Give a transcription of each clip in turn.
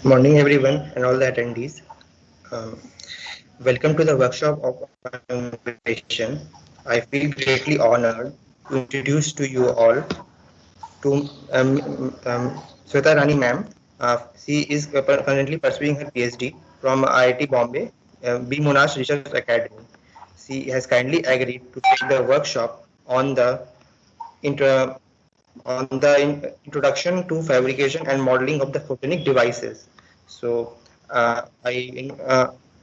Morning, everyone, and all the attendees. Um, Welcome to the workshop of innovation. I feel greatly honored to introduce to you all to Sweta Rani ma'am. She is currently pursuing her PhD from IIT Bombay, B. Monash Research Academy. She has kindly agreed to take the workshop on the intro, introduction to fabrication and modeling of the photonic devices. So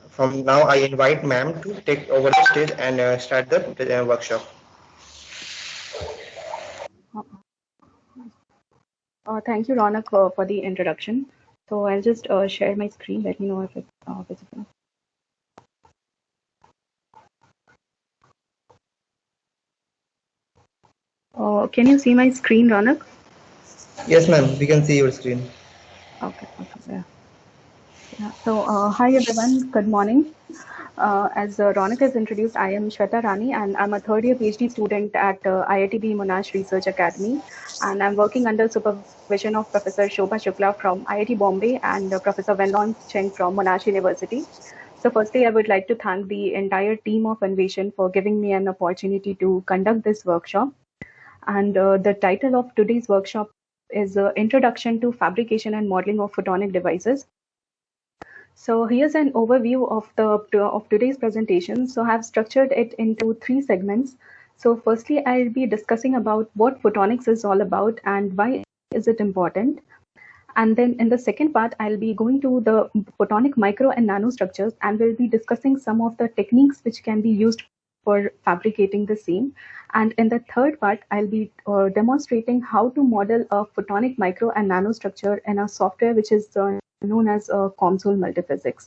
from now I invite ma'am to take over the stage and start the workshop. Thank you, Ronak, for the introduction. So I'll just share my screen. Let me know if it's visible. Can you see my screen, Ronak? Yes, ma'am. We can see your screen. Okay. Yeah. So hi everyone. Good morning. As Ronak has introduced, I am Shweta Rani, and I'm a third-year PhD student at IIT Monash Research Academy, and I'm working under supervision of Professor Shobha Shukla from IIT Bombay and Professor Wenlong Cheng from Monash University. So firstly, I would like to thank the entire team of Envision for giving me an opportunity to conduct this workshop. And the title of today's workshop is Introduction to Fabrication and Modeling of Photonic Devices. So here's an overview of today's presentation. So I've structured it into three segments. So firstly, I'll be discussing about what photonics is all about and why is it important. And then in the second part, I'll be going to the photonic micro and nanostructures, and we'll be discussing some of the techniques which can be used for fabricating the same. And in the third part, I'll be demonstrating how to model a photonic micro and nanostructure in a software which is known as COMSOL multiphysics.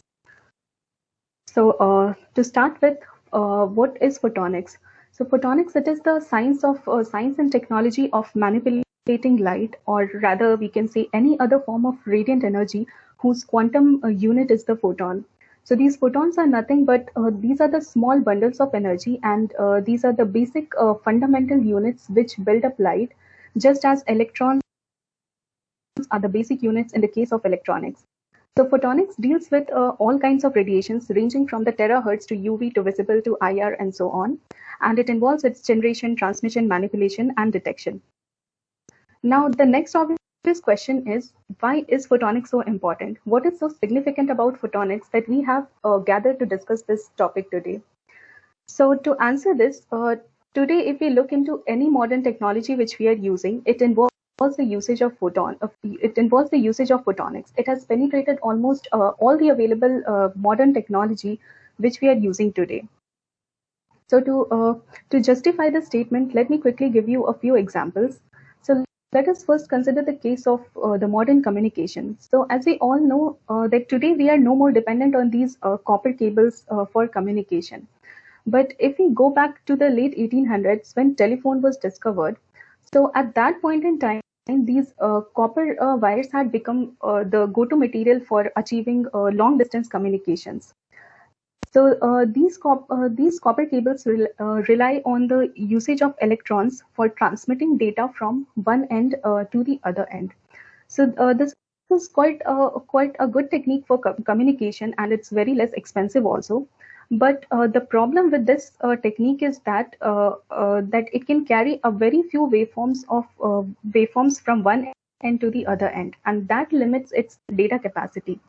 So to start with, what is photonics? So photonics, it is the science and technology of manipulating light, or rather we can say any other form of radiant energy whose quantum unit is the photon. So these photons are nothing but these are the small bundles of energy, and these are the basic fundamental units which build up light, just as electrons are the basic units in the case of electronics. So photonics deals with all kinds of radiations ranging from the terahertz to UV to visible to IR and so on. And it involves its generation, transmission, manipulation, and detection. Now, the next obvious question is, why is photonics so important? What is so significant about photonics that we have gathered to discuss this topic today? So to answer this, today, if we look into any modern technology which we are using, it involves the usage of photonics. It has penetrated almost all the available modern technology which we are using today. So to justify the statement, let me quickly give you a few examples. So let us first consider the case of the modern communication. So as we all know that today we are no more dependent on these copper cables for communication. But if we go back to the late 1800s when telephone was discovered, so at that point in time, these copper wires had become the go-to material for achieving long-distance communications. So these copper cables rely on the usage of electrons for transmitting data from one end to the other end. So this is quite a good technique for communication, and it's very less expensive also. But the problem with this technique is that that it can carry a very few waveforms from one end to the other end, and that limits its data capacity.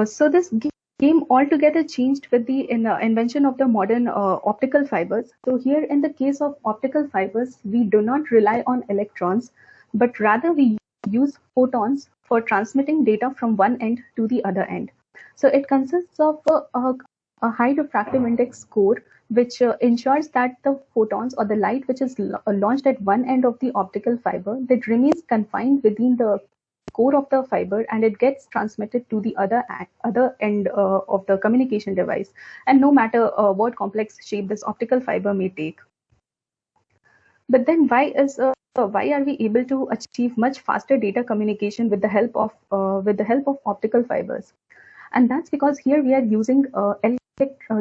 So this game altogether changed with the invention of the modern optical fibers. So here in the case of optical fibers, we do not rely on electrons, but rather we use photons for transmitting data from one end to the other end. So it consists of a high refractive index score, which ensures that the photons or the light which is launched at one end of the optical fiber that remains confined within the core of the fiber, and it gets transmitted to the other end of the communication device, and no matter what complex shape this optical fiber may take. But then why are we able to achieve much faster data communication with the help of optical fibers? And that's because here we are using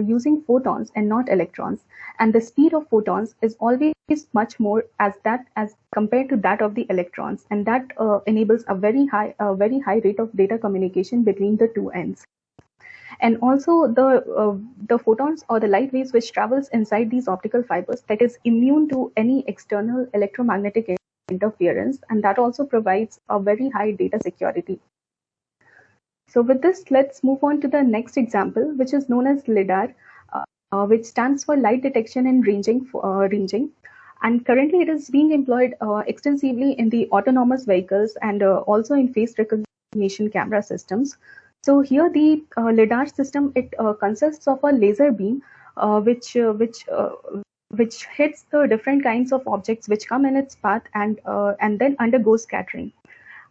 using photons and not electrons, and the speed of photons is always much more as compared to that of the electrons, and that enables a very high rate of data communication between the two ends. And also the photons or the light waves which travels inside these optical fibers, that is immune to any external electromagnetic interference, and that also provides a very high data security. So with this, let's move on to the next example, which is known as LiDAR, which stands for light detection and ranging. And currently it is being employed extensively in the autonomous vehicles and also in face recognition camera systems. So here the LiDAR system, it consists of a laser beam which hits the different kinds of objects which come in its path and then undergoes scattering.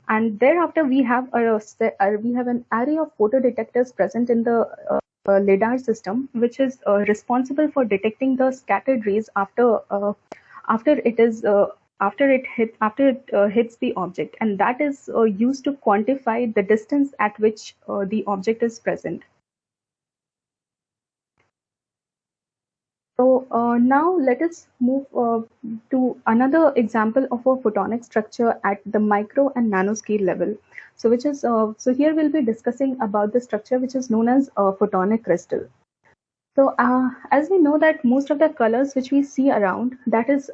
And thereafter we have an array of photodetectors present in the LiDAR system, which is responsible for detecting the scattered rays after it hits the object, and that is used to quantify the distance at which the object is present. So now let us move to another example of a photonic structure at the micro and nanoscale level. So here we'll be discussing about the structure which is known as a photonic crystal. So as we know that most of the colors which we see around, that is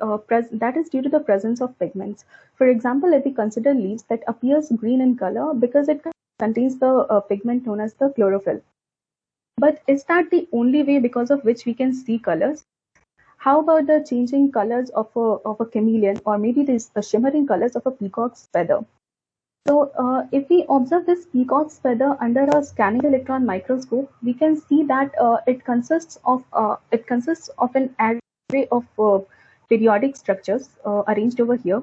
due to the presence of pigments. For example, if we consider leaves, that appears green in color because it contains the pigment known as the chlorophyll. But is that the only way because of which we can see colors? How about the changing colors of a chameleon, or maybe these shimmering colors of a peacock's feather? So if we observe this peacock's feather under a scanning electron microscope, we can see that it consists of an array of periodic structures arranged over here.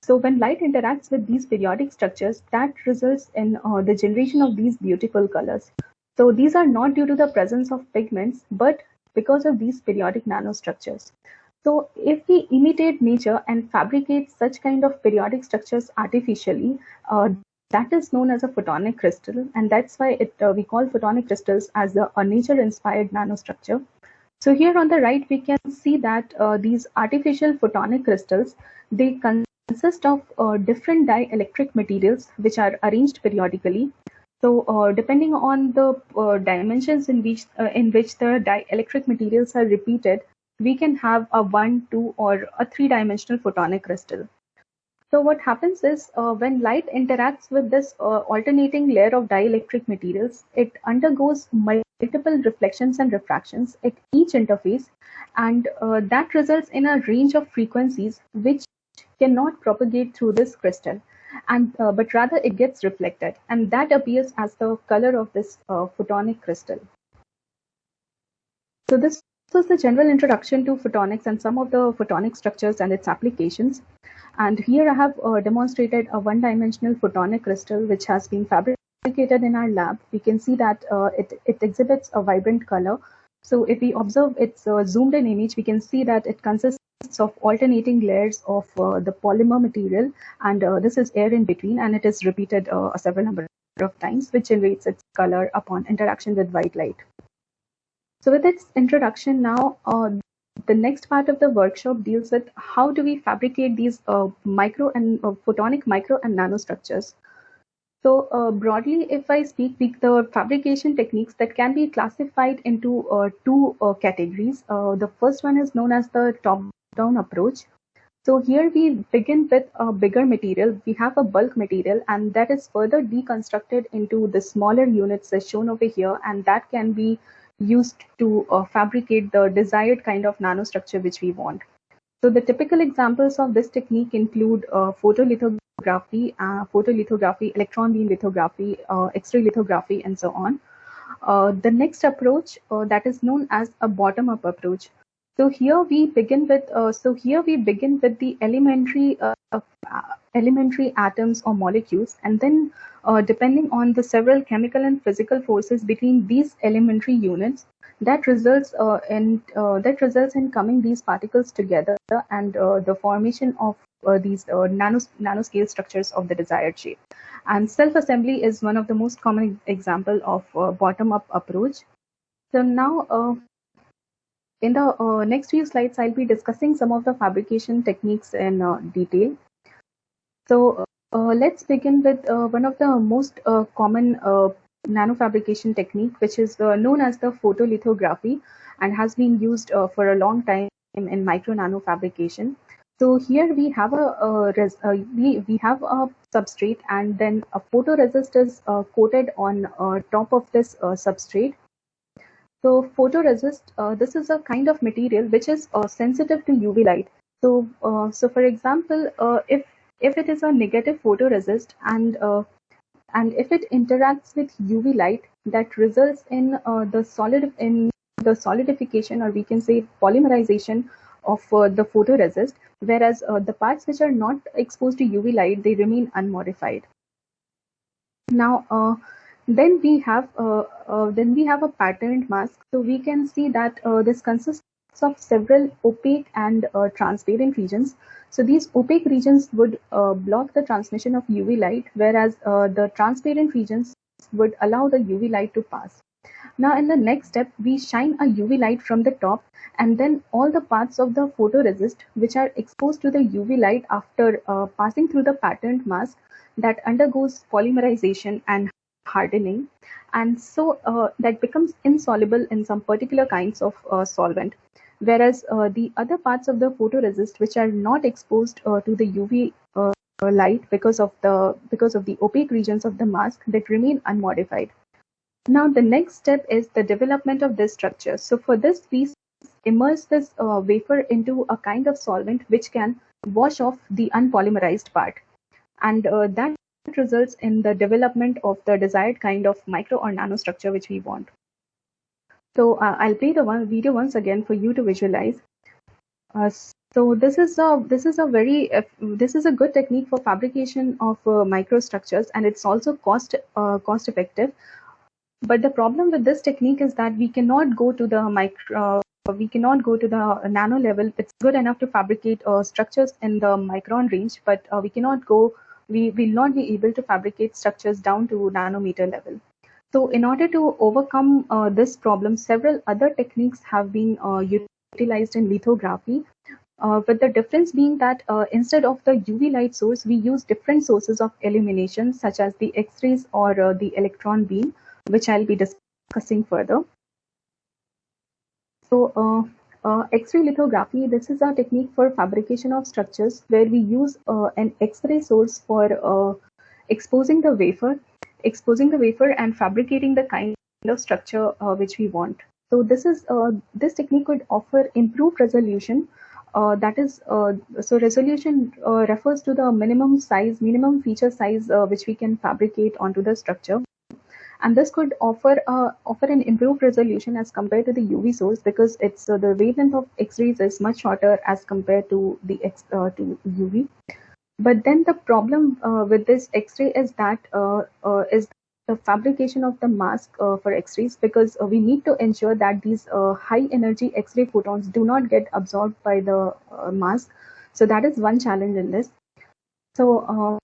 So when light interacts with these periodic structures, that results in the generation of these beautiful colors. So these are not due to the presence of pigments, but because of these periodic nanostructures. So if we imitate nature and fabricate such kind of periodic structures artificially, that is known as a photonic crystal, and that's why we call photonic crystals as a nature-inspired nanostructure. So here on the right, we can see that these artificial photonic crystals, they consist of different dielectric materials which are arranged periodically. So depending on the dimensions in which the dielectric materials are repeated, we can have a 1, 2, or a 3-dimensional photonic crystal. So what happens is when light interacts with this alternating layer of dielectric materials, it undergoes multiple reflections and refractions at each interface, and that results in a range of frequencies which cannot propagate through this crystal, and but rather it gets reflected, and that appears as the color of this photonic crystal. So this was the general introduction to photonics and some of the photonic structures and its applications. And here I have demonstrated a one-dimensional photonic crystal which has been fabricated in our lab. We can see that it exhibits a vibrant color. So if we observe its zoomed in image, we can see that it consists of alternating layers of the polymer material, and this is air in between, and it is repeated several number of times, which generates its color upon interaction with white light. So with its introduction now, the next part of the workshop deals with how do we fabricate these photonic micro and nanostructures. So broadly, if I speak, the fabrication techniques that can be classified into two categories. The first one is known as the top-down approach. So here we begin with a bigger material. We have a bulk material, and that is further deconstructed into the smaller units as shown over here, and that can be used to fabricate the desired kind of nanostructure which we want. So the typical examples of this technique include photolithography, electron beam lithography, X-ray lithography, and so on. The next approach that is known as a bottom-up approach. So here we begin with the elementary atoms or molecules, and then depending on the several chemical and physical forces between these elementary units, that results in coming these particles together and the formation of these nanoscale structures of the desired shape. And self-assembly is one of the most common example of bottom-up approach. So now in the next few slides, I'll be discussing some of the fabrication techniques in detail. So let's begin with one of the most common nanofabrication technique, which is known as the photolithography and has been used for a long time in micro nano fabrication. So here we have we have a substrate, and then a photoresist is coated on top of this substrate. So photoresist, this is a kind of material which is sensitive to UV light. So for example, if it is a negative photoresist and if it interacts with UV light, that results in the solidification, or we can say polymerization of the photoresist, whereas the parts which are not exposed to UV light, they remain unmodified. Now, then we have a patterned mask. So we can see that this consists of several opaque and transparent regions. So these opaque regions would block the transmission of UV light, whereas the transparent regions would allow the UV light to pass. Now, in the next step, we shine a UV light from the top, and then all the parts of the photoresist which are exposed to the UV light after passing through the patterned mask, that undergoes polymerization and hardening, and so that becomes insoluble in some particular kinds of solvent. Whereas the other parts of the photoresist which are not exposed to the UV light because of the opaque regions of the mask, that remain unmodified. Now the next step is the development of this structure. So for this, we immerse this wafer into a kind of solvent which can wash off the unpolymerized part, and that results in the development of the desired kind of micro or nanostructure which we want. So I'll play the video once again for you to visualize. So this is a good technique for fabrication of microstructures, and it's also cost effective. But the problem with this technique is that we cannot go to the nano level. It's good enough to fabricate structures in the micron range, but we will not be able to fabricate structures down to nanometer level. So in order to overcome this problem, several other techniques have been utilized in lithography. But the difference being that instead of the UV light source, we use different sources of illumination, such as the X-rays or the electron beam, which I'll be discussing further. So X-ray lithography, this is a technique for fabrication of structures where we use an X-ray source for exposing the wafer and fabricating the kind of structure which we want. So this technique could offer improved resolution. So resolution refers to the minimum feature size which we can fabricate onto the structure. And this could offer an improved resolution as compared to the UV source, because it's the wavelength of X-rays is much shorter as compared to the to UV. But then the problem with this X-ray is that is the fabrication of the mask for X-rays, because we need to ensure that these high energy X-ray photons do not get absorbed by the mask. So that is one challenge in this. So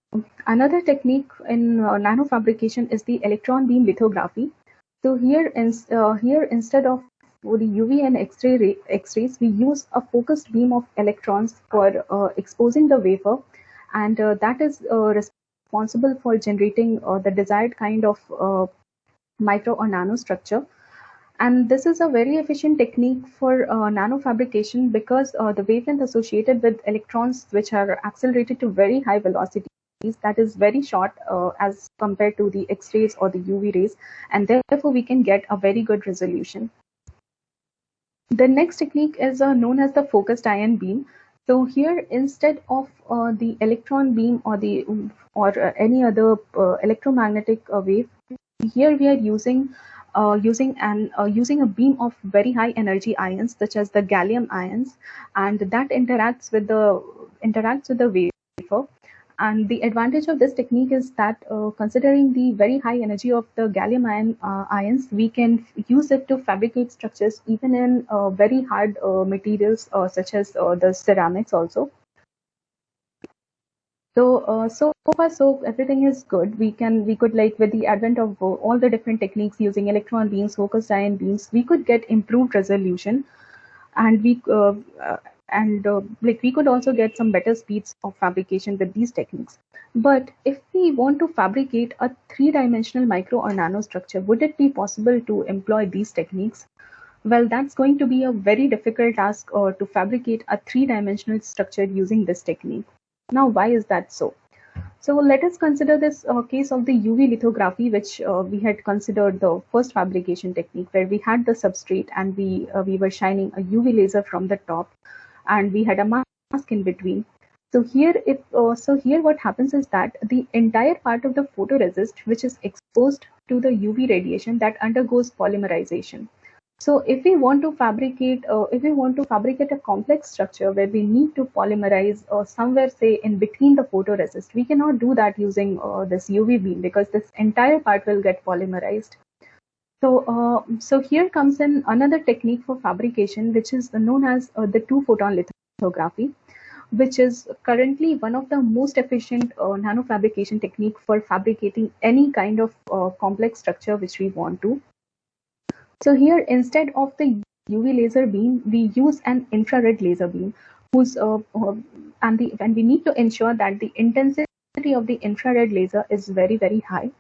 another technique in nanofabrication is the electron beam lithography. So here instead of the UV and X-rays, we use a focused beam of electrons for exposing the wafer, and that is responsible for generating the desired kind of micro or nano structure. And this is a very efficient technique for nanofabrication, because the wavelength associated with electrons which are accelerated to very high velocities, that is very short as compared to the X-rays or the UV rays, and therefore we can get a very good resolution. The next technique is known as the focused ion beam. So here, instead of the electron beam or any other electromagnetic wave, here we are using a beam of very high energy ions, such as the gallium ions, and that interacts with the wafer. And the advantage of this technique is that considering the very high energy of the gallium ions, we can use it to fabricate structures even in very hard materials such as the ceramics also. So far, so everything is good. We could, like, with the advent of all the different techniques using electron beams, focused ion beams, we could get improved resolution, and uh, like, we could also get some better speeds of fabrication with these techniques. But if we want to fabricate a three-dimensional micro or nanostructure, would it be possible to employ these techniques? Well, that's going to be a very difficult task to fabricate a three-dimensional structure using this technique. Now, why is that so? So let us consider this case of the UV lithography, which we had considered the first fabrication technique, where we had the substrate and we were shining a UV laser from the top, and we had a mask in between. So here what happens is that the entire part of the photoresist, which is exposed to the UV radiation, that undergoes polymerization. So if we want to fabricate a complex structure where we need to polymerize somewhere, say, in between the photoresist, we cannot do that using this UV beam, because this entire part will get polymerized. So here comes in another technique for fabrication, which is known as the two-photon lithography, which is currently one of the most efficient nanofabrication technique for fabricating any kind of complex structure which we want to. So here, instead of the UV laser beam, we use an infrared laser beam, and we need to ensure that the intensity of the infrared laser is very, very high.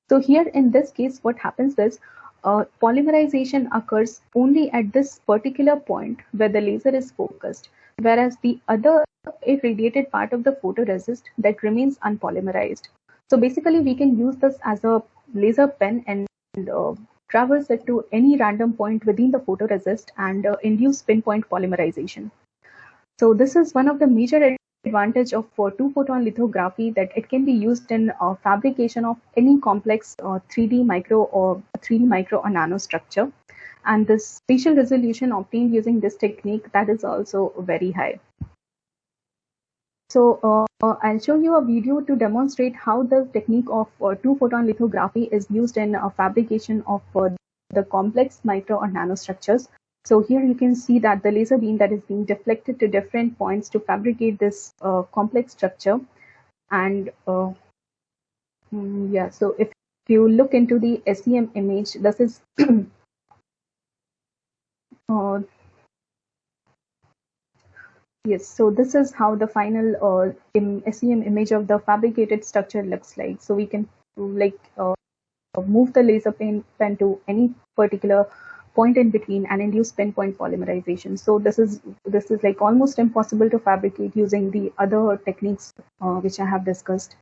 So here in this case, what happens is polymerization occurs only at this particular point where the laser is focused, whereas the other irradiated part of the photoresist, that remains unpolymerized. So basically, we can use this as a laser pen and traverse it to any random point within the photoresist and induce pinpoint polymerization. So this is one of the major advantage of two-photon lithography, that it can be used in fabrication of any complex 3D micro or nanostructure. And the spatial resolution obtained using this technique, that is also very high. So I'll show you a video to demonstrate how the technique of two-photon lithography is used in fabrication of the complex micro or nanostructures. So here you can see that the laser beam that is being deflected to different points to fabricate this complex structure. And yeah, so if you look into the SEM image, this is yes, so this is how the final SEM image of the fabricated structure looks like. So we can move the laser pen to any particular point in between and induce pinpoint polymerization. So this is like almost impossible to fabricate using the other techniques which I have discussed.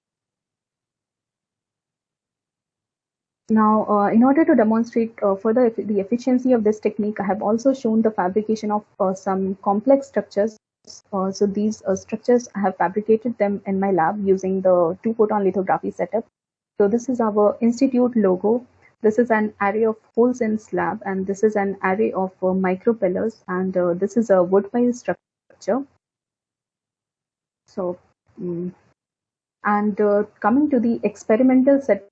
Now, in order to demonstrate further the efficiency of this technique, I have also shown the fabrication of some complex structures. So these structures, I have fabricated them in my lab using the two-photon lithography setup. So this is our institute logo. This is an array of holes in slab, and this is an array of micro pillars, and this is a wood pile structure. So, coming to the experimental setup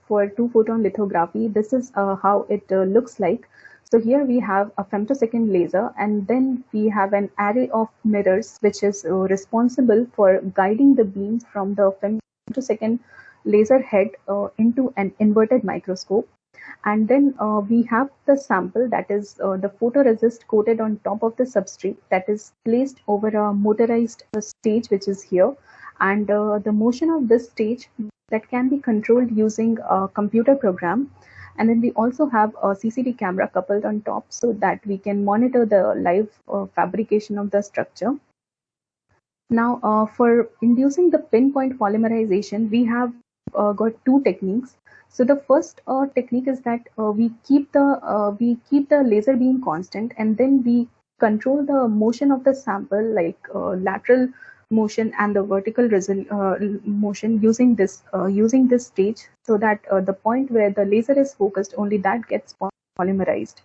for two-photon lithography, this is how it looks like. So here we have a femtosecond laser, and then we have an array of mirrors, which is responsible for guiding the beam from the femtosecond laser head into an inverted microscope. And then we have the sample, that is the photoresist coated on top of the substrate, that is placed over a motorized stage, which is here. And the motion of this stage, that can be controlled using a computer program. And then we also have a CCD camera coupled on top, so that we can monitor the live fabrication of the structure. Now, for inducing the pinpoint polymerization, we have got two techniques. So the first technique is that we keep the laser beam constant, and then we control the motion of the sample, like lateral motion and the vertical motion, using this stage, so that the point where the laser is focused, only that gets polymerized.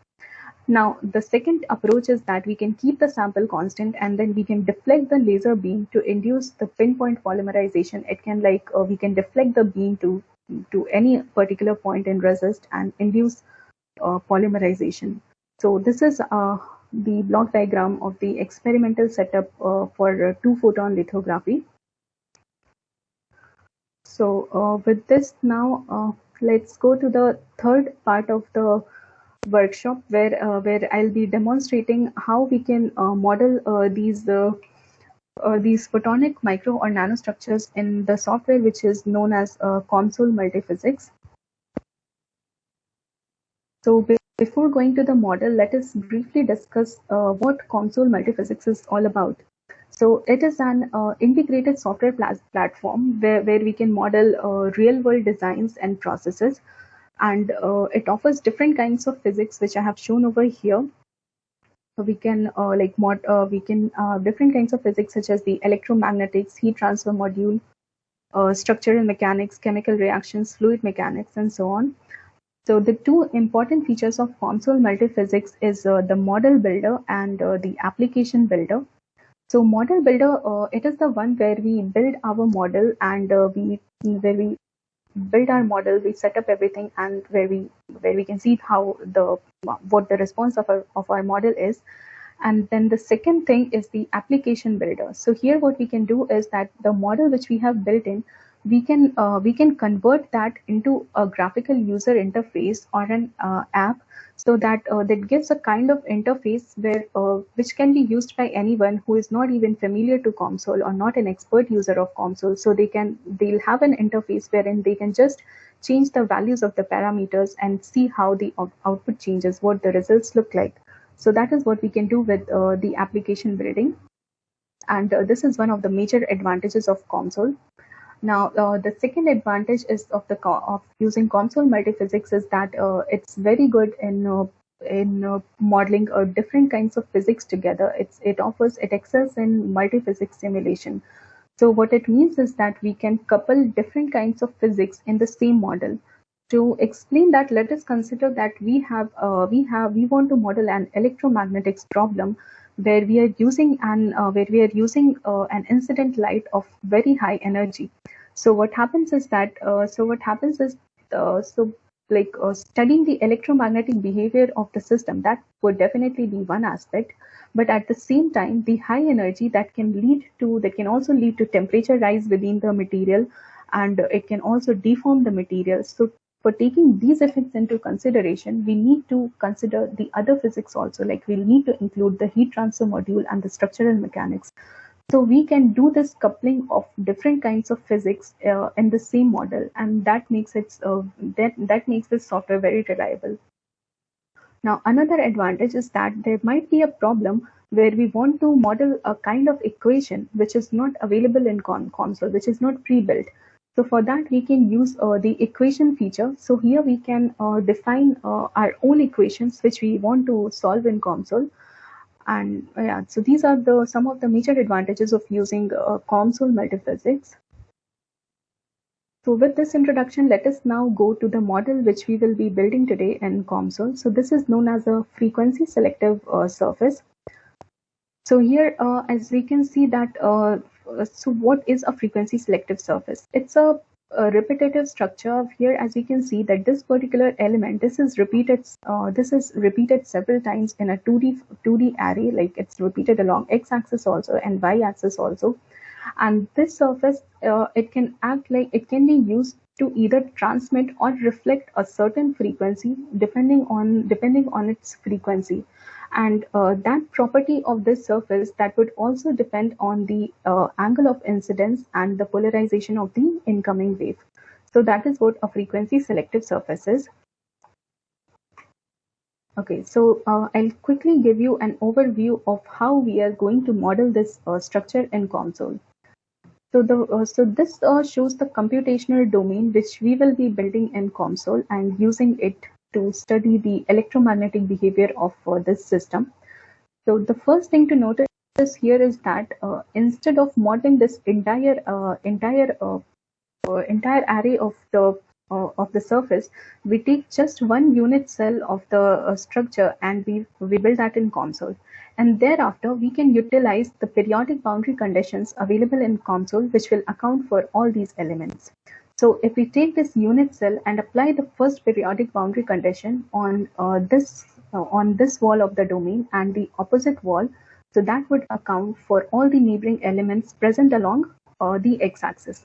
Now, the second approach is that we can keep the sample constant, and then we can deflect the laser beam to induce the pinpoint polymerization. It can we can deflect the beam to any particular point in resist and induce polymerization. So this is the block diagram of the experimental setup for two-photon lithography. With this now, let's go to the third part of the workshop where I'll be demonstrating how we can model these photonic micro or nanostructures in the software which is known as COMSOL Multiphysics. So before going to the model, let us briefly discuss what COMSOL Multiphysics is all about. So it is an integrated software platform where we can model real-world designs and processes, and it offers different kinds of physics, which I have shown over here. So we can different kinds of physics such as the electromagnetics, heat transfer module, structural mechanics, chemical reactions, fluid mechanics, and so on. So the two important features of COMSOL Multiphysics is the model builder and the application builder. So model builder, it is the one where we build our model and where we build our model, we set up everything, and where we can see what the response of our model is. And then the second thing is the application builder. So here what we can do is that the model which we have built in, we can convert that into a graphical user interface or an app, so that that gives a kind of interface which can be used by anyone who is not even familiar to COMSOL or not an expert user of COMSOL. So they'll have an interface wherein they can just change the values of the parameters and see how the output changes, what the results look like. So that is what we can do with the application building, and this is one of the major advantages of COMSOL. Now, the second advantage is of using COMSOL Multiphysics is that it's very good in modeling different kinds of physics together. It excels in multiphysics simulation. So what it means is that we can couple different kinds of physics in the same model. To explain that, let us consider that we want to model an electromagnetics problem where we are using an incident light of very high energy. So what happens is that studying the electromagnetic behavior of the system, that would definitely be one aspect. But at the same time, the high energy that can also lead to temperature rise within the material, and it can also deform the material. So for taking these effects into consideration, we need to consider the other physics also, like we'll need to include the heat transfer module and the structural mechanics. So we can do this coupling of different kinds of physics in the same model, and that makes this software very reliable. Now, another advantage is that there might be a problem where we want to model a kind of equation which is not available in COMSOL, which is not pre-built. So for that, we can use the equation feature. So here we can define our own equations which we want to solve in COMSOL. And yeah, so these are some of the major advantages of using COMSOL Multiphysics. So with this introduction, let us now go to the model which we will be building today in COMSOL. So this is known as a frequency selective surface. So here, as we can see that, so what is a frequency selective surface? It's a repetitive structure. Here, as we can see that this particular element, this is repeated several times in a 2D array, like it's repeated along x-axis also and y-axis also. And this surface, it can be used to either transmit or reflect a certain frequency depending on its frequency. And that property of this surface, that would also depend on the angle of incidence and the polarization of the incoming wave. So that is what a frequency selective surface is. Okay, so I'll quickly give you an overview of how we are going to model this structure in COMSOL. So this shows the computational domain which we will be building in COMSOL and using it to study the electromagnetic behavior of this system. So the first thing to notice here is that instead of modeling this entire array of the surface, we take just one unit cell of the structure and we build that in COMSOL. And thereafter, we can utilize the periodic boundary conditions available in COMSOL, which will account for all these elements. So if we take this unit cell and apply the first periodic boundary condition on this wall of the domain and the opposite wall, so that would account for all the neighboring elements present along the x-axis.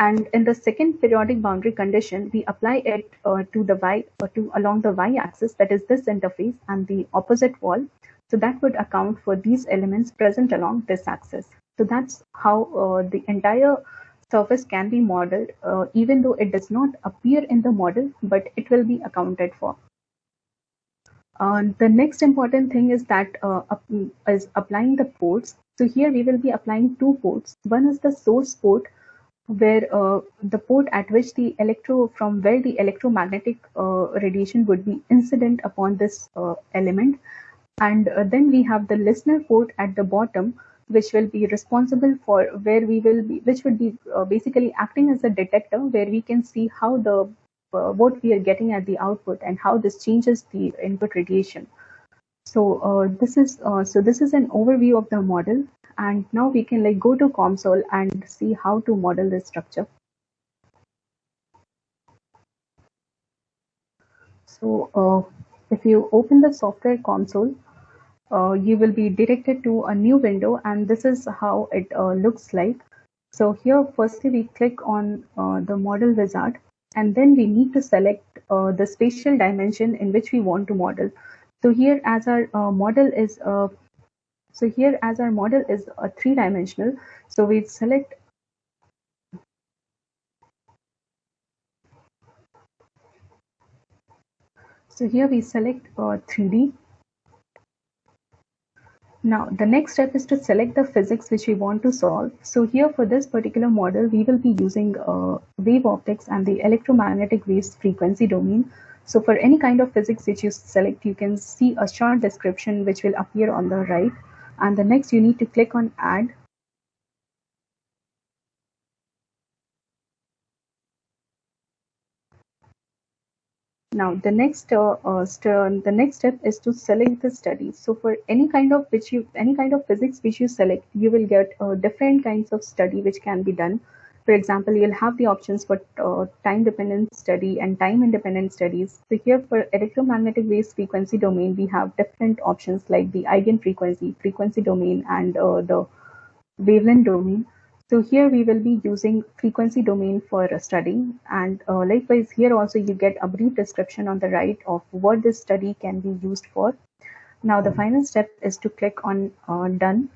And in the second periodic boundary condition, we apply it to the y to along the y-axis, that is this interface, and the opposite wall. So that would account for these elements present along this axis. So that's how the entire surface can be modeled, even though it does not appear in the model, but it will be accounted for. The next important thing is that is applying the ports. So here we will be applying two ports. One is the source port, where the port at which the from where the electromagnetic radiation would be incident upon this element, and then we have the listener port at the bottom, which will be responsible for which would be basically acting as a detector, where we can see how the what we are getting at the output and how this changes the input radiation. So this is an overview of the model, and now we can go to COMSOL and see how to model this structure. So if you open the software console, you will be directed to a new window, and this is how it looks like. So here, firstly, we click on the model wizard, and then we need to select the spatial dimension in which we want to model. So here, as our model is three-dimensional, so we select. So here we select 3D. Now, the next step is to select the physics which we want to solve. So here for this particular model, we will be using wave optics and the electromagnetic waves frequency domain. So for any kind of physics which you select, you can see a short description which will appear on the right. And the next, you need to click on Add. Now the next step is to select the study. So for any kind of physics which you select, you will get different kinds of study which can be done. For example, you'll have the options for time-dependent study and time-independent studies. So here for electromagnetic waves frequency domain, we have different options like the eigenfrequency, frequency domain, and the wavelength domain. So here we will be using frequency domain for study, and likewise here also you get a brief description on the right of what this study can be used for. Now the final step is to click on Done.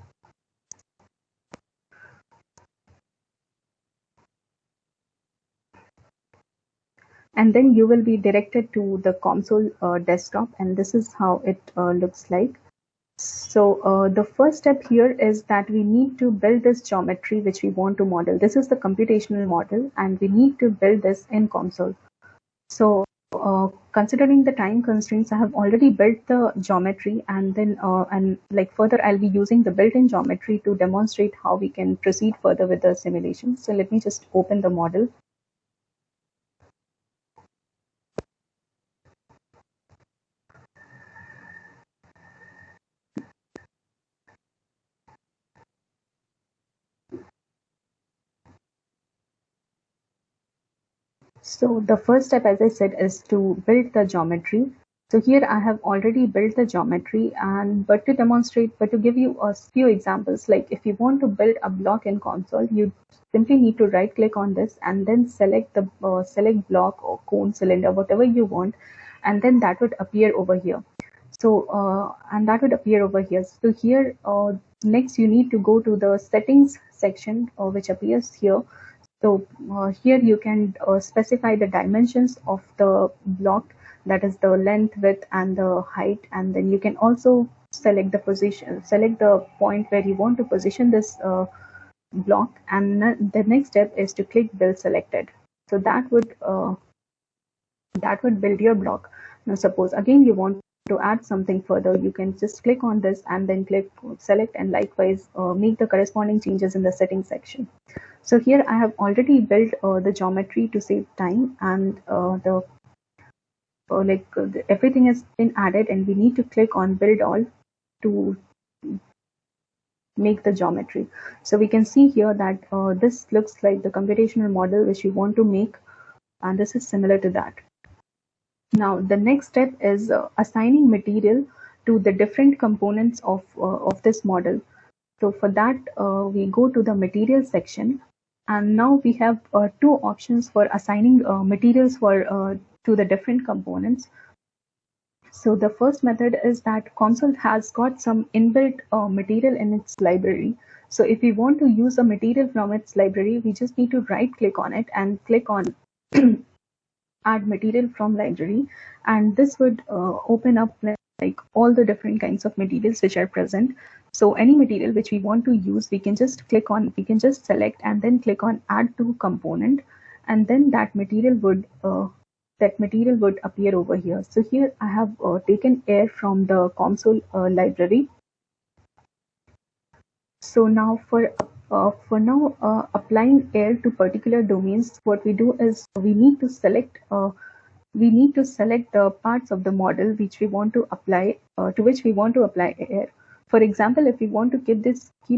And then you will be directed to the COMSOL desktop, and this is how it looks like. So the first step here is that we need to build this geometry which we want to model. This is the computational model, and we need to build this in COMSOL. So considering the time constraints, I have already built the geometry, and then further I'll be using the built-in geometry to demonstrate how we can proceed further with the simulation. So let me just open the model. So the first step, as I said, is to build the geometry. So here I have already built the geometry, but to give you a few examples, like if you want to build a block in COMSOL, you simply need to right click on this and then select the select block or cone, cylinder, whatever you want, and then that would appear over here. So So here next you need to go to the settings section, which appears here. So here you can specify the dimensions of the block, that is the length, width, and the height, and then you can also select the point where you want to position this block, and the next step is to click Build Selected. So that would build your block. Now suppose again you want to add something further, you can just click on this and then click Select, and likewise make the corresponding changes in the settings section. So here I have already built the geometry to save time, and everything has been added, and we need to click on Build All to make the geometry. So we can see here that this looks like the computational model which we want to make, and this is similar to that. Now the next step is assigning material to the different components of this model. So for that we go to the material section, And now we have two options for assigning materials for to the different components. So the first method is that COMSOL has got some inbuilt material in its library. So if we want to use a material from its library, we just need to right click on it and click on add material from library, and this would open up like all the different kinds of materials which are present. So any material which we want to use, we can just click on, we can just select and then click on add to component, and then that material would appear over here. So here I have taken air from the COMSOL library. So now applying air to particular domains, what we do is we need to select the parts of the model which we want to apply to which we want to apply air. For example, if we want to keep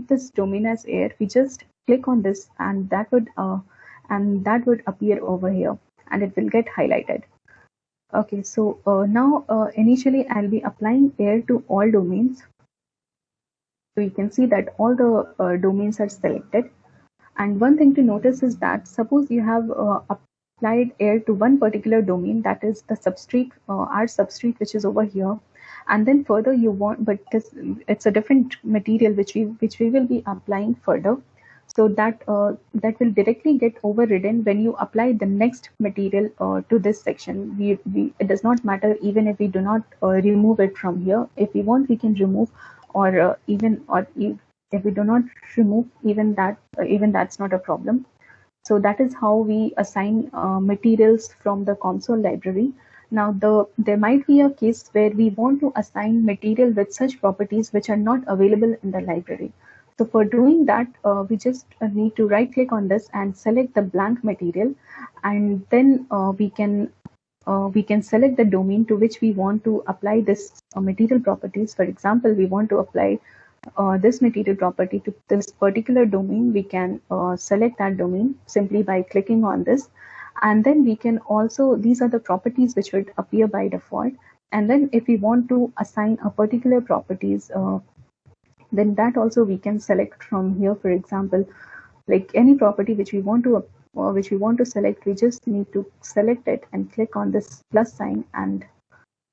this domain as air, we just click on this, and that would appear over here, and it will get highlighted. Okay, so now initially I'll be applying air to all domains. So you can see that all the domains are selected. And one thing to notice is that suppose you have applied air to one particular domain, that is the substrate, our substrate, which is over here, and then further you want, but it's a different material which we will be applying further. So that will directly get overridden when you apply the next material to this section. It does not matter even if we do not remove it from here. If we want, we can remove, or if we do not remove, even that's not a problem. So that is how we assign materials from the COMSOL library. Now there might be a case where we want to assign material with such properties which are not available in the library. So for doing that, we just need to right click on this and select the blank material, and then we can select the domain to which we want to apply this material properties. For example, we want to apply this material property to this particular domain. We can select that domain simply by clicking on this, and then we can also, these are the properties which would appear by default, and then if we want to assign a particular properties, then that also we can select from here. For example, like any property which we want to select, we just need to select it and click on this plus sign, and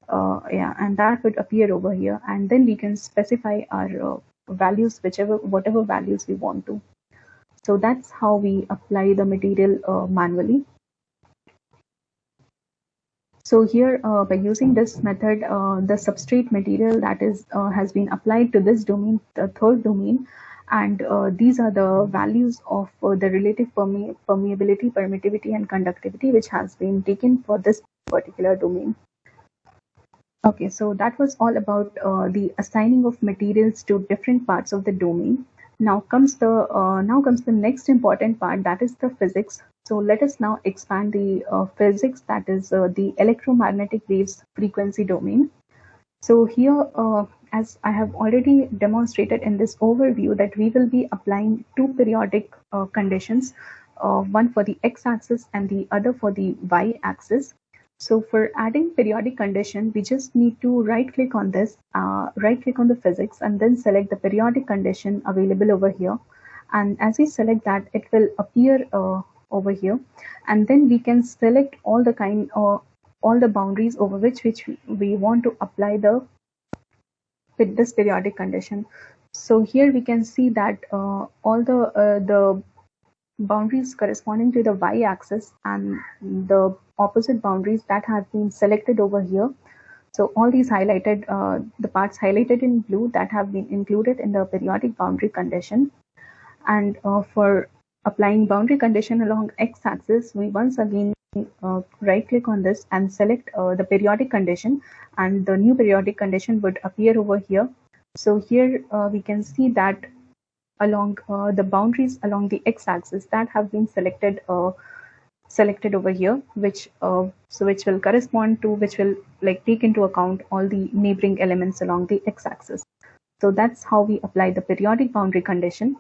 and that would appear over here, and then we can specify our values, whatever values we want to. So that's how we apply the material manually. So here, by using this method, the substrate material that is has been applied to this domain, the third domain, and these are the values of the relative permeability, permittivity, and conductivity, which has been taken for this particular domain. Okay, so that was all about the assigning of materials to different parts of the domain. Now comes the next important part, that is the physics. So let us now expand the physics, that is the electromagnetic waves frequency domain. So here, as I have already demonstrated in this overview, that we will be applying two periodic conditions, one for the x-axis and the other for the y-axis. So for adding periodic condition, we just need to right click on this, right click on the physics, and then select the periodic condition available over here. And as we select that, it will appear over here, and then we can select all the boundaries over which we want to apply this periodic condition. So here we can see that all the boundaries corresponding to the y-axis and the opposite boundaries that have been selected over here. So all these highlighted, the parts highlighted in blue, that have been included in the periodic boundary condition. And for applying boundary condition along x-axis, we once again right click on this and select the periodic condition, and the new periodic condition would appear over here. So here we can see that along the boundaries along the x-axis that have been selected over here, which will correspond to, which will like take into account all the neighboring elements along the x-axis. So that's how we apply the periodic boundary condition.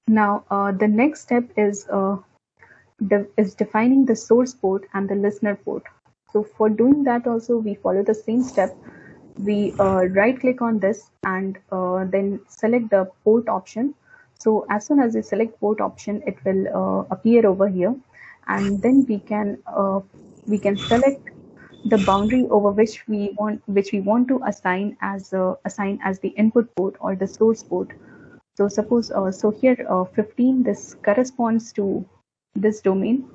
Now the next step is defining the source port and the listener port. So for doing that also, we follow the same step. We right click on this and then select the port option. So as soon as we select port option, it will appear over here, and then we can select the boundary over which we want to assign as the input port or the source port. So suppose so here 15, this corresponds to this domain.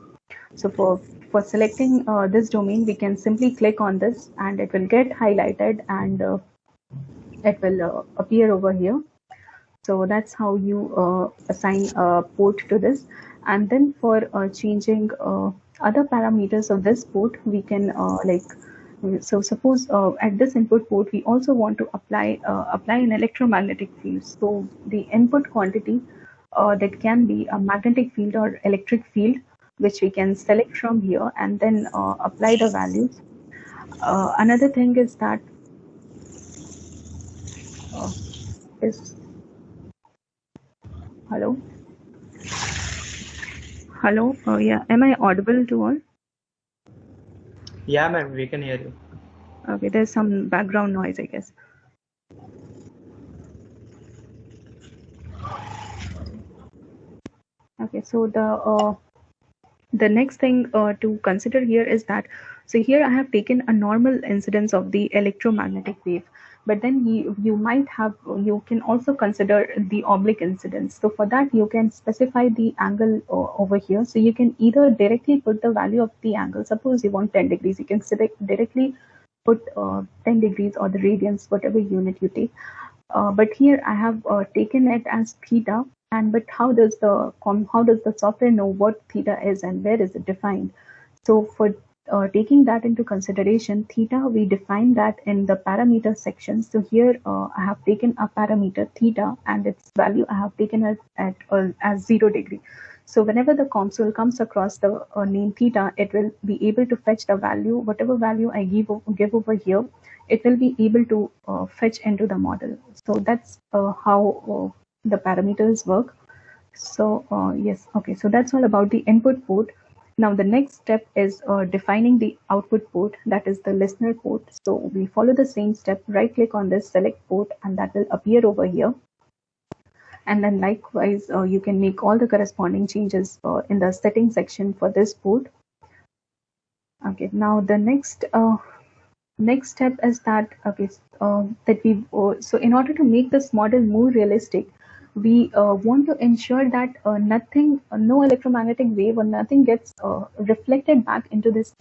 So for selecting this domain, we can simply click on this and it will get highlighted, and it will appear over here. So that's how you assign a port to this. And then for changing other parameters of this port, we can so suppose at this input port, we also want to apply an electromagnetic field. So the input quantity that can be a magnetic field or electric field, which we can select from here and then apply the values. Another thing is that hello. Yeah, am I audible to all? Yeah, ma'am, we can hear you. Okay, there's some background noise, I guess. Okay, so the next thing to consider here is that, so here I have taken a normal incidence of the electromagnetic wave, but then you can also consider the oblique incidence. So for that, you can specify the angle over here. So you can either directly put the value of the angle. Suppose you want 10 degrees, you can directly put 10 degrees or the radians, whatever unit you take. But here I have taken it as theta. But how does the software know what theta is and where is it defined? So for taking that into consideration, theta, we define that in the parameter section. So here I have taken a parameter theta, and its value I have taken as 0 degree. So whenever the console comes across the name theta, it will be able to fetch the value, whatever value I give over here, it will be able to fetch into the model. So that's how the parameters work. So yes, okay, so that's all about the input port. Now the next step is defining the output port, that is the listener port. So we follow the same step, right click on this, select port, and that will appear over here. And then likewise, you can make all the corresponding changes in the settings section for this port. Okay, now the next step is that so in order to make this model more realistic, we want to ensure that no electromagnetic wave or nothing gets reflected back into this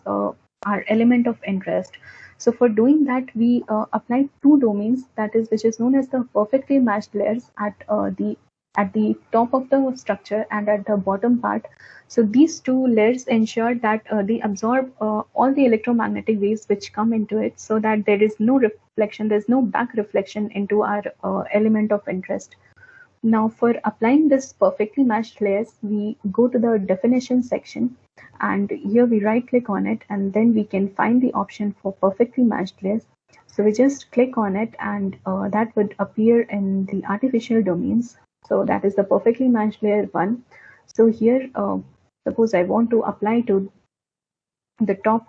our element of interest. So for doing that, we apply two domains, which is known as the perfectly matched layers at the top of the structure and at the bottom part. So these two layers ensure that they absorb all the electromagnetic waves which come into it, so that there is no reflection, there's no back reflection into our element of interest. Now for applying this perfectly matched layers, we go to the definition section, and here we right click on it, and then we can find the option for perfectly matched layers. So we just click on it, and that would appear in the artificial domains. So that is the perfectly matched layer 1. So here, suppose I want to apply to the top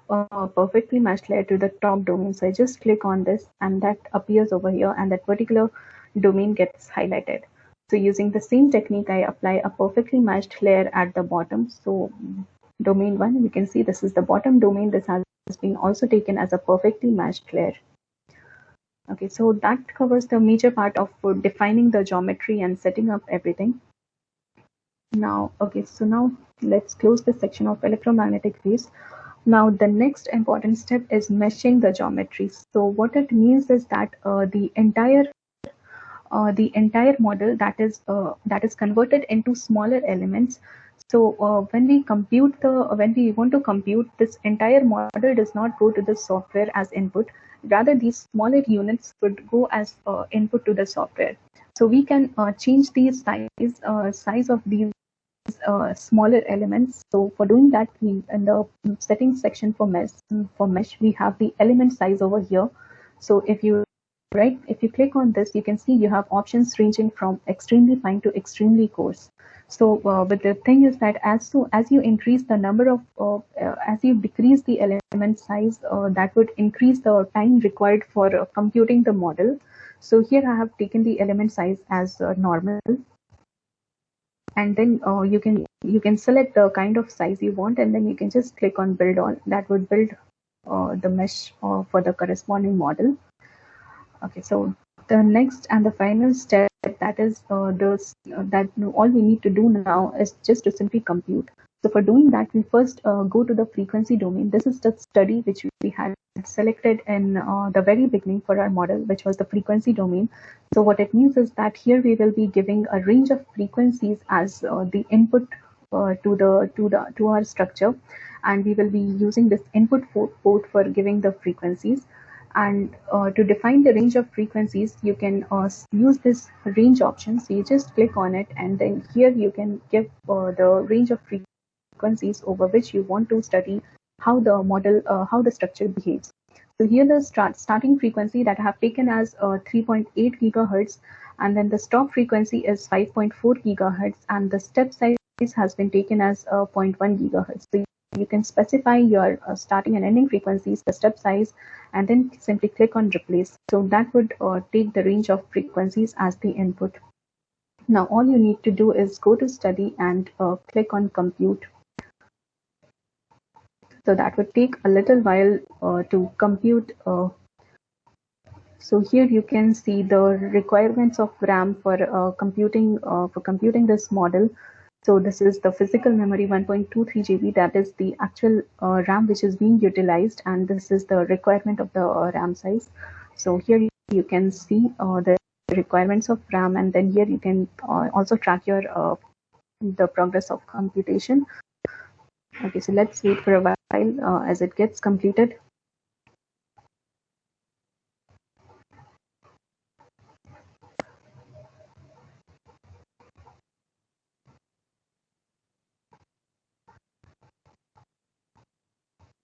perfectly matched layer to the top domain. So I just click on this, and that appears over here, and that particular domain gets highlighted. So using the same technique, I apply a perfectly matched layer at the bottom. So domain 1, you can see this is the bottom domain. This has been also taken as a perfectly matched layer. Okay, so that covers the major part of defining the geometry and setting up everything. Now, okay, so now let's close this section of electromagnetic waves. Now, the next important step is meshing the geometry. So what it means is that the entire model that is converted into smaller elements. So when we want to compute, this entire model does not go to the software as input. Rather, these smaller units would go as input to the software. So we can change the size of these smaller elements. So for doing that, in the settings section for mesh, we have the element size over here. So if you click on this, you can see you have options ranging from extremely fine to extremely coarse. So but the thing is that as you increase the number of as you decrease the element size, that would increase the time required for computing the model. So here I have taken the element size as normal, and then you can select the kind of size you want, and then you can just click on build all. That would build the mesh for the corresponding model. Okay, so the next and the final step, that is that all we need to do now is just to simply compute. So for doing that, we first go to the frequency domain. This is the study which we had selected in the very beginning for our model, which was the frequency domain. So what it means is that here we will be giving a range of frequencies as the input to our structure, and we will be using this input port for giving the frequencies. And to define the range of frequencies, you can use this range option. So you just click on it, and then here you can give the range of frequencies over which you want to study how the model, how the structure behaves. So here the starting frequency that I have taken as 3.8 gigahertz, and then the stop frequency is 5.4 gigahertz, and the step size has been taken as 0.1 gigahertz. So you can specify your starting and ending frequencies, the step size, and then simply click on replace. So that would take the range of frequencies as the input. Now all you need to do is go to study and click on compute. So that would take a little while to compute. So here you can see the requirements of RAM for computing this model. So this is the physical memory 1.23 GB, that is the actual RAM which is being utilized, and this is the requirement of the RAM size. So here you can see the requirements of RAM, and then here you can also track your the progress of computation. Okay, so let's wait for a while as it gets completed.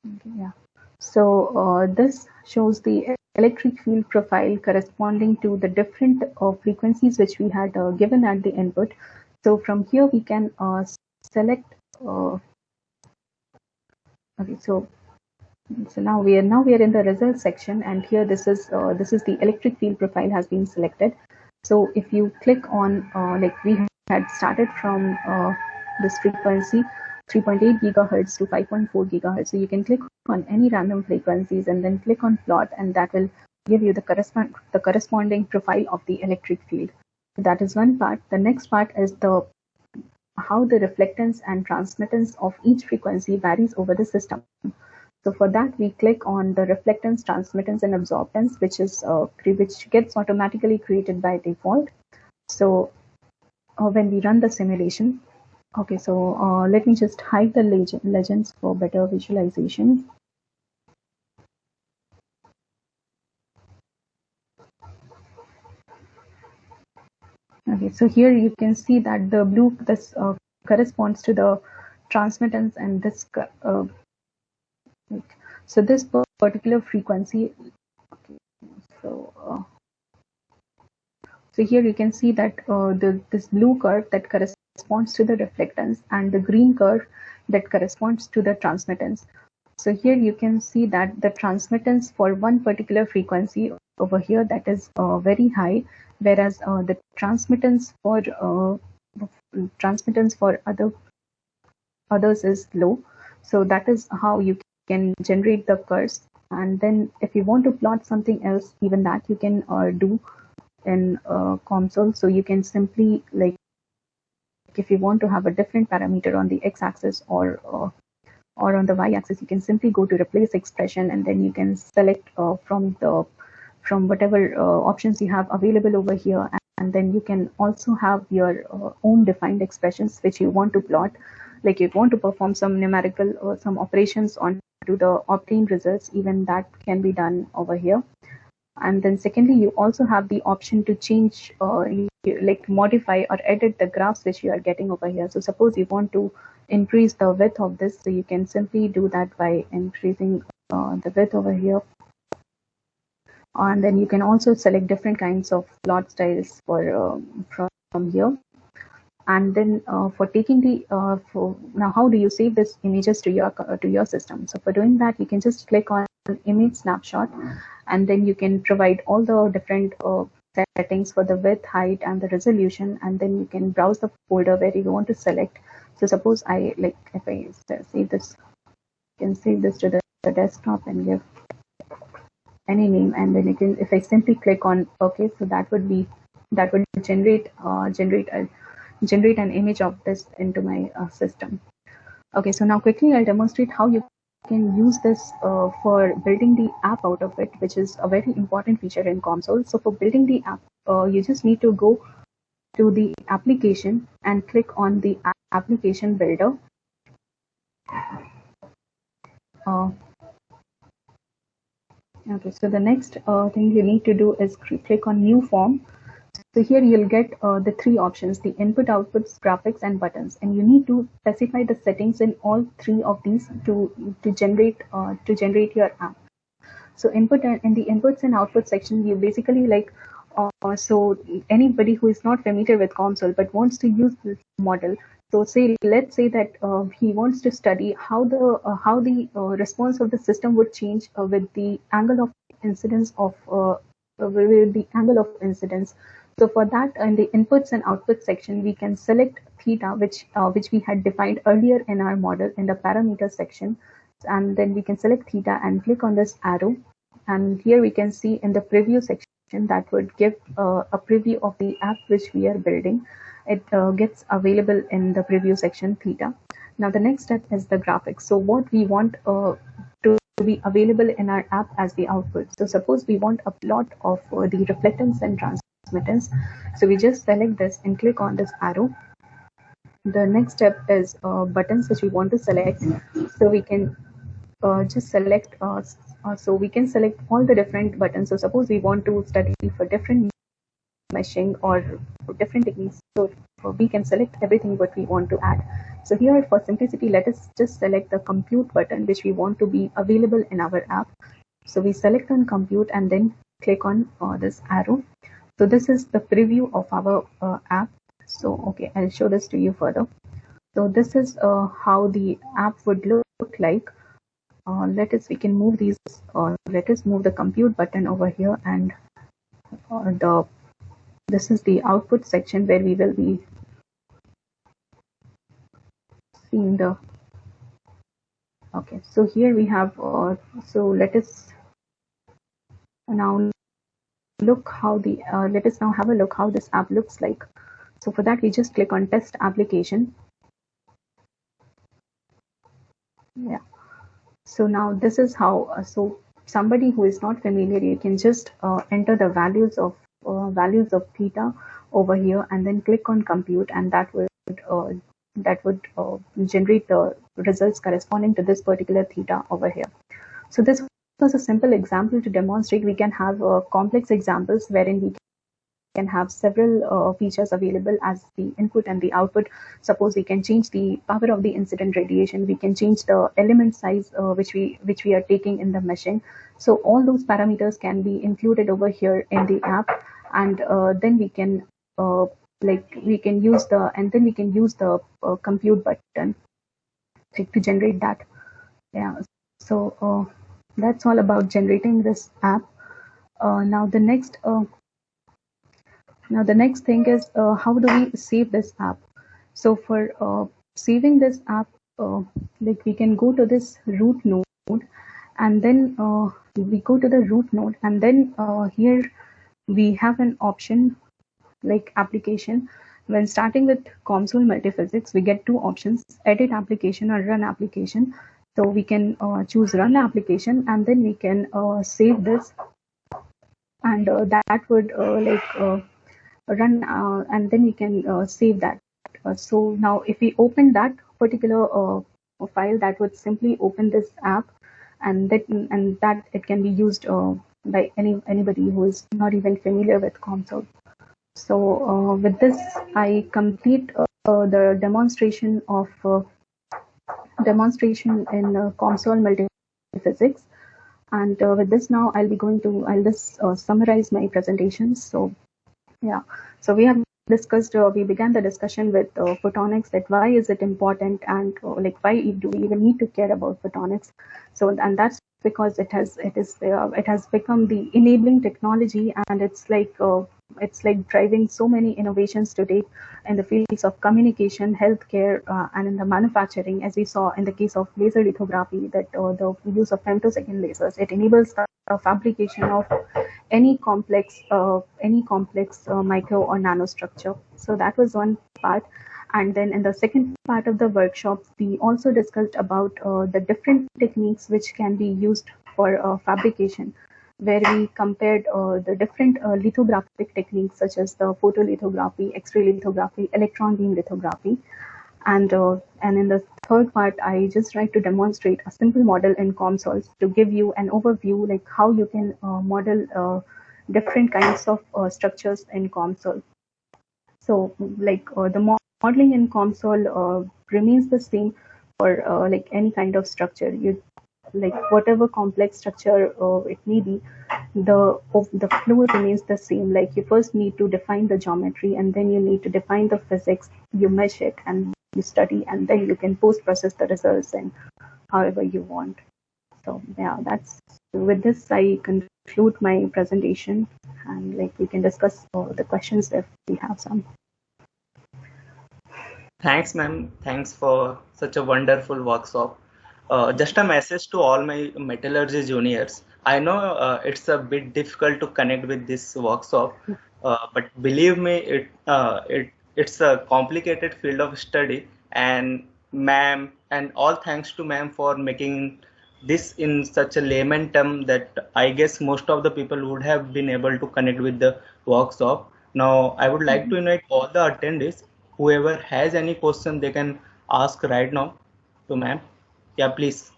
Okay, yeah. So this shows the electric field profile corresponding to the different frequencies which we had given at the input. So from here we can select. Okay, so now we are in the results section, and here this is the electric field profile has been selected. So if you click on like we had started from this frequency 3.8 gigahertz to 5.4 gigahertz, so you can click on any random frequencies and then click on plot, and that will give you the corresponding profile of the electric field. So that is one part. The next part is how the reflectance and transmittance of each frequency varies over the system. So for that, we click on the reflectance, transmittance, and absorbance, which gets automatically created by default. So when we run the simulation, okay, so let me just hide the legends for better visualization. Okay, so here you can see that the blue, this corresponds to the transmittance, and this so this particular frequency. Okay, so here you can see that this blue curve that corresponds to the reflectance, and the green curve that corresponds to the transmittance. So here you can see that the transmittance for one particular frequency over here, that is very high, whereas the transmittance for others is low. So that is how you can generate the curves. And then if you want to plot something else, even that you can do in COMSOL. So you can simply, like, if you want to have a different parameter on the x-axis or on the y-axis, you can simply go to replace expression, and then you can select from whatever options you have available over here, and then you can also have your own defined expressions which you want to plot. Like you want to perform some numerical or some operations onto the obtained results, even that can be done over here. And then secondly, you also have the option to change like modify or edit the graphs which you are getting over here. So suppose you want to increase the width of this, so you can simply do that by increasing the width over here. And then you can also select different kinds of plot styles from here. And then for taking the now how do you save this images to your system? So for doing that, you can just click on image snapshot, and then you can provide all the different settings for the width, height, and the resolution, and then you can browse the folder where you want to select. So suppose I like, if I save this, you can save this to the desktop and give any name, and then you can, if I simply click on OK, so that would generate generate an image of this into my system. Okay, so now quickly I'll demonstrate how you can use this for building the app out of it, which is a very important feature in COMSOL. So for building the app, you just need to go to the application and click on the application builder. Okay, so the next thing you need to do is click on new form. So here you'll get the three options: the input, outputs, graphics, and buttons. And you need to specify the settings in all three of these to generate your app. So input, in the inputs and output section, you basically like so anybody who is not familiar with COMSOL but wants to use this model. So let's say that he wants to study how the response of the system would change with the angle of incidence of with the angle of incidence. So for that, in the inputs and outputs section, we can select theta, which we had defined earlier in our model in the parameter section, and then we can select theta and click on this arrow. And here we can see in the preview section that would give a preview of the app which we are building. It gets available in the preview section theta. Now the next step is the graphics. So what we want to be available in our app as the output. So suppose we want a plot of the reflectance and transmittance. So we just select this and click on this arrow. The next step is buttons which we want to select. So we can just select so we can select all the different buttons. So suppose we want to study for different meshing or different techniques, so we can select everything what we want to add. So here for simplicity, let us just select the compute button which we want to be available in our app. So we select on compute and then click on this arrow. So this is the preview of our app. So okay, I'll show this to you further. So this is how the app would look like. We can move these, let us move the compute button over here, and this is the output section where we will be seeing the, okay, so here we have, so let us now look how the, let us now have a look how this app looks like. So for that, we just click on test application. Yeah. So now this is how, so somebody who is not familiar, you can just enter the values of theta over here and then click on compute, and that would generate the results corresponding to this particular theta over here. So this was a simple example to demonstrate. We can have complex examples wherein we can have several features available as the input and the output. Suppose we can change the power of the incident radiation, we can change the element size which we are taking in the meshing. So all those parameters can be included over here in the app, and then we can we can use the compute button to generate that. Yeah. So that's all about generating this app. Now the next thing is how do we save this app? So for saving this app, like we can go to this root node, and then we go to the root node, and then here we have an option like application. When starting with COMSOL Multiphysics, we get two options: edit application or run application. So we can choose run application, and then we can save this, and that would run, and then we can save that. So now if we open that particular file, that would simply open this app, and that it can be used by anybody who is not even familiar with COMSOL. So with this, I complete the demonstration in COMSOL Multiphysics. And with this now, I'll just summarize my presentation. So yeah, so we have discussed, we began the discussion with photonics, that why is it important, and like why do we even need to care about photonics? So, and that's because it has become the enabling technology, and it's like it's like driving so many innovations today in the fields of communication, healthcare, and in the manufacturing, as we saw in the case of laser lithography, that the use of femtosecond lasers, it enables the fabrication of any complex micro or nanostructure. So that was one part. And then in the second part of the workshop, we also discussed about the different techniques which can be used for fabrication, where we compared the different lithographic techniques such as the photolithography, X-ray lithography, electron beam lithography. And in the third part, I just tried to demonstrate a simple model in COMSOL to give you an overview, like how you can model different kinds of structures in COMSOL. So, like the modeling in COMSOL remains the same for like any kind of structure. You like whatever complex structure it may be, the flow remains the same. Like you first need to define the geometry, and then you need to define the physics. You mesh it and you study, and then you can post process the results and however you want. So yeah, that's with this I conclude my presentation, and like we can discuss the questions if we have some. Thanks, ma'am. Thanks for such a wonderful workshop. Just a message to all my metallurgy juniors. I know it's a bit difficult to connect with this workshop, but believe me, it's a complicated field of study. And ma'am, and all thanks to ma'am for making this in such a layman term that I guess most of the people would have been able to connect with the workshop. Now, I would like to invite all the attendees. Whoever has any question, they can ask right now to ma'am. Yeah, please.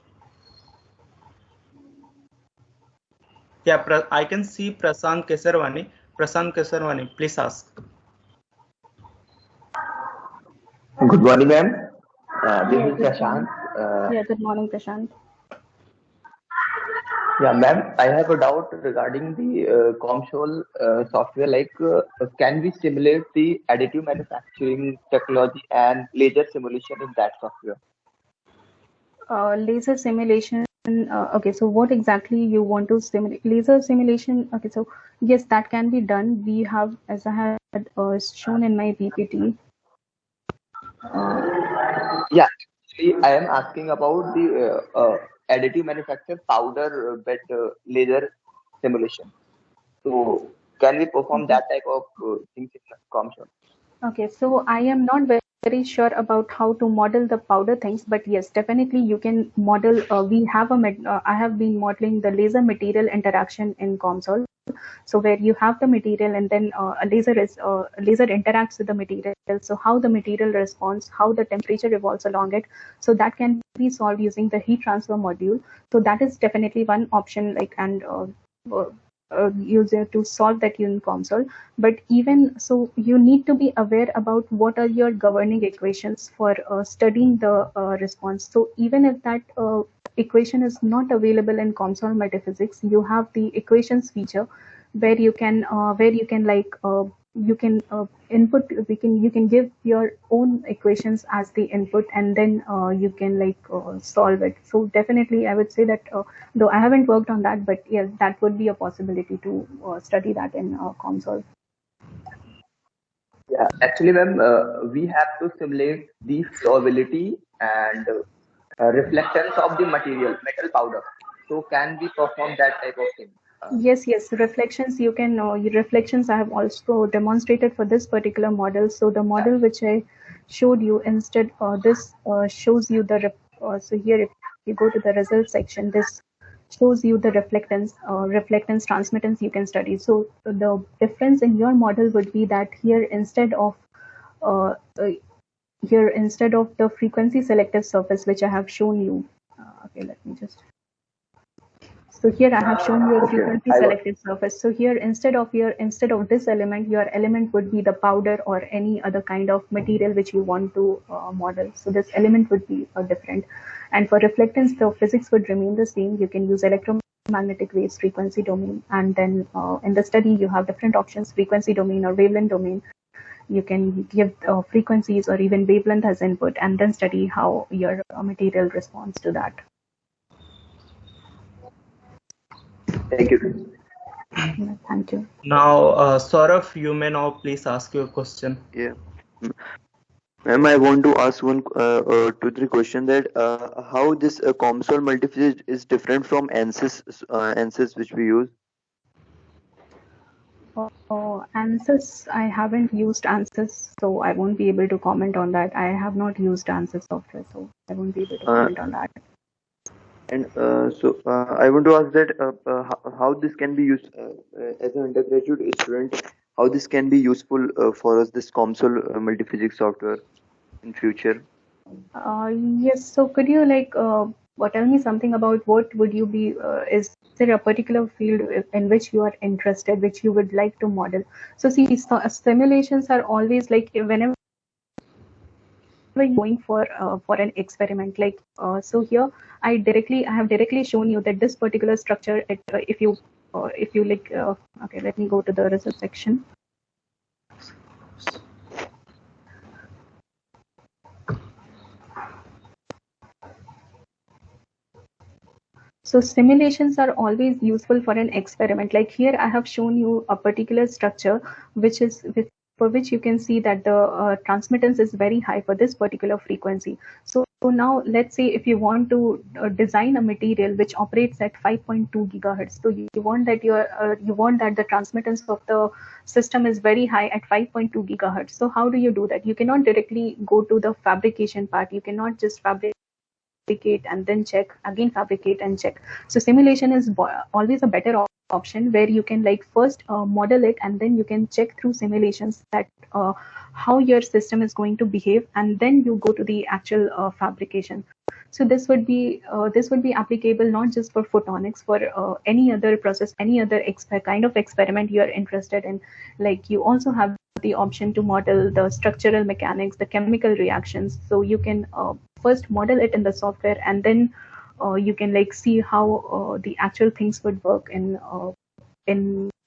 Yeah, I can see Prasant Kesarwani. Prasant Kesarwani, please ask. Good morning, ma'am. This is Prashant. Yeah, good morning, Prashant. Yeah, ma'am, I have a doubt regarding the COMSOL software. Like, can we simulate the additive manufacturing technology and laser simulation in that software? Laser simulation. Okay, so what exactly you want to simulate? Laser simulation. Okay, so yes, that can be done. We have, as I had shown in my PPT. Yeah, actually, I am asking about the additive manufacture powder bed laser simulation. So, can we perform that type of things in COMSOL? Okay, so I am not very sure about how to model the powder things, but yes, definitely you can model. We have I have been modeling the laser material interaction in COMSOL. So where you have the material and then a laser interacts with the material. So how the material responds, how the temperature revolves along it. So that can be solved using the heat transfer module. So that is definitely one option, like and user to solve that in COMSOL. But even so, you need to be aware about what are your governing equations for studying the response. So even if that equation is not available in COMSOL Multiphysics, you have the equations feature where you can input. You can give your own equations as the input, and then you can solve it. So definitely, I would say that though I haven't worked on that, but yes, that would be a possibility to study that in COMSOL. Yeah, actually, ma'am, we have to simulate the flowability and reflectance of the metal powder. So, can we perform that type of thing? Yes, reflections. You can reflections. I have also demonstrated for this particular model. So the model which I showed you instead, this shows you the. So here, if you go to the results section, this shows you the reflectance, transmittance you can study. So the difference in your model would be that here instead of the frequency selective surface which I have shown you. Okay, let me just. So here I have shown you a frequency selective surface. So here instead of this element, your element would be the powder or any other kind of material which you want to model. So this element would be different. And for reflectance, the physics would remain the same. You can use electromagnetic waves frequency domain, and then in the study you have different options: frequency domain or wavelength domain. You can give frequencies or even wavelength as input, and then study how your material responds to that. Thank you. Thank you. Now, Saurav, you may now please ask your question. Yeah. Ma'am, I want to ask one, two, three question that how this COMSOL multiphysics is different from ANSYS which we use. ANSYS, I haven't used ANSYS, so I won't be able to comment on that. I have not used ANSYS software, so I won't be able to comment on that. And I want to ask that how this can be used as an undergraduate student. How this can be useful for us, this COMSOL multiphysics software in future. Yes, so could you tell me something about what would you be, is there a particular field in which you are interested, which you would like to model? So see, simulations are always like whenever you're going for an experiment, so here I have directly shown you that this particular structure, if you okay, let me go to the result section. So simulations are always useful for an experiment. Like here, I have shown you a particular structure, for which you can see that the transmittance is very high for this particular frequency. So now let's say if you want to design a material which operates at 5.2 gigahertz, so you want that the transmittance of the system is very high at 5.2 gigahertz. So how do you do that? You cannot directly go to the fabrication part. You cannot just fabricate and then check, again fabricate and check. So simulation is always a better option, where you can first model it, and then you can check through simulations that how your system is going to behave, and then you go to the actual fabrication. So this would be applicable not just for photonics, for any other process, any other kind of experiment you are interested in. Like you also have the option to model the structural mechanics, the chemical reactions. So you can first model it in the software, and then you can see how the actual things would work in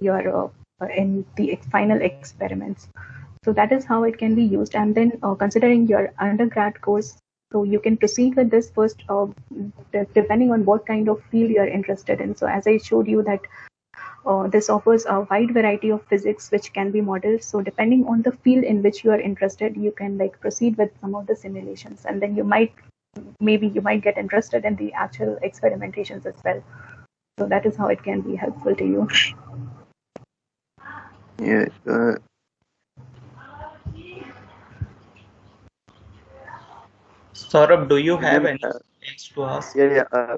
your in the final experiments. So that is how it can be used. And then considering your undergrad course, so you can proceed with this first, depending on what kind of field you are interested in. So as I showed you that this offers a wide variety of physics which can be modeled. So depending on the field in which you are interested, you can proceed with some of the simulations, and then you might get interested in the actual experimentations as well. So that is how it can be helpful to you. Yeah. Saurabh, do you have anything else to ask? Yeah.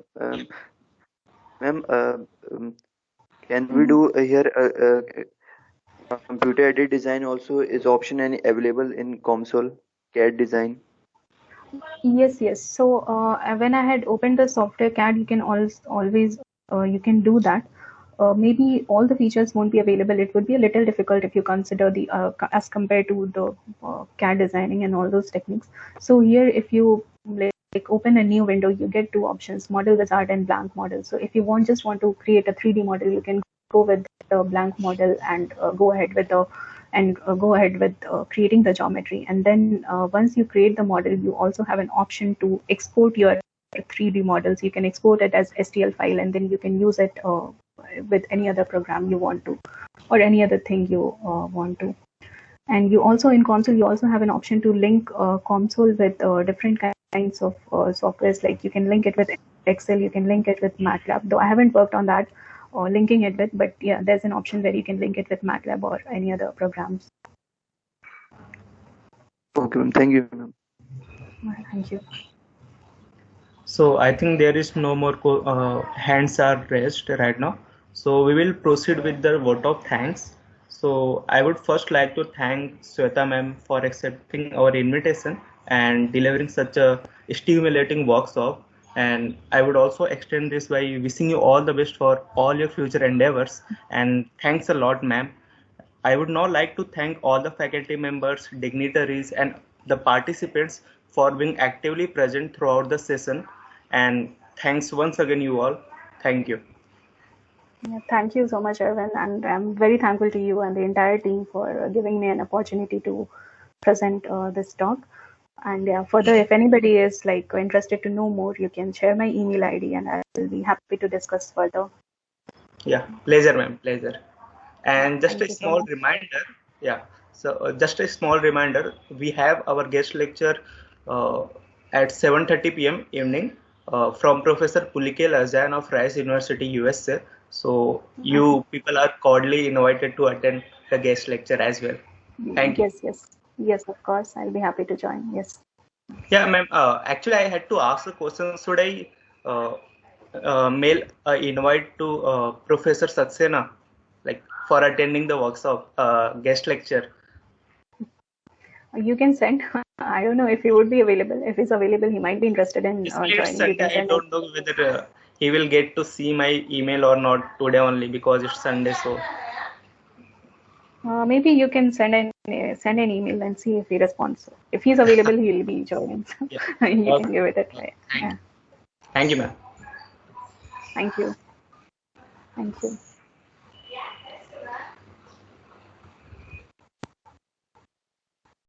Ma'am, can we do here computer aided design also is option and available in COMSOL CAD design? Yes. So when I had opened the software CAD, you can always you can do that. Maybe all the features won't be available. It would be a little difficult if you consider the as compared to the CAD designing and all those techniques. So here, if you open a new window, you get two options: Model Wizard and Blank Model. So if you just want to create a 3D model, you can go with the blank model and go ahead with creating the geometry. And then once you create the model, you also have an option to export your 3D models. You can export it as STL file, and then you can use it with any other program you want to, or any other thing you want to. And you also, in COMSOL, you also have an option to link COMSOL with different kinds of softwares. Like you can link it with Excel, you can link it with MATLAB, though I haven't worked on that or linking it with, but yeah, there's an option where you can link it with MATLAB or any other programs. Okay, ma'am. Thank you, ma'am. Thank you. So I think there is no more hands are raised right now. So we will proceed with the vote of thanks. So I would first like to thank Sweta ma'am for accepting our invitation and delivering such a stimulating workshop. And I would also extend this by wishing you all the best for all your future endeavors. And thanks a lot, ma'am. I would now like to thank all the faculty members, dignitaries, and the participants for being actively present throughout the session. And thanks once again, you all. Thank you. Yeah, thank you so much, Arvind, and I'm very thankful to you and the entire team for giving me an opportunity to present this talk. And yeah, further, if anybody is interested to know more, you can share my email ID, and I will be happy to discuss further. Yeah, pleasure, ma'am, pleasure. And just Thank a you so small much. reminder, yeah. So just a small reminder, we have our guest lecture uh, at 7:30 p.m. evening from Professor Pulike Lajan of Rice University, USA. So Okay. you people are cordially invited to attend the guest lecture as well. Thank you. Yes, yes. Yes, of course. I'll be happy to join. Yes. Yeah, ma'am. Actually, I had to ask a question. Should I uh, mail an invite to Professor Saxena, like for attending the workshop, guest lecture? You can send. I don't know if he would be available. If he's available, he might be interested in Basically, it's joining. You Sunday. can I send it. don't know whether he will get to see my email or not today only because it's Sunday. So Maybe you can send an email and see if he responds. If he's available, he'll be joining. yeah. You Okay. can give it a Okay. try. Thank Yeah. you. Thank you, ma'am. Thank you. Thank you.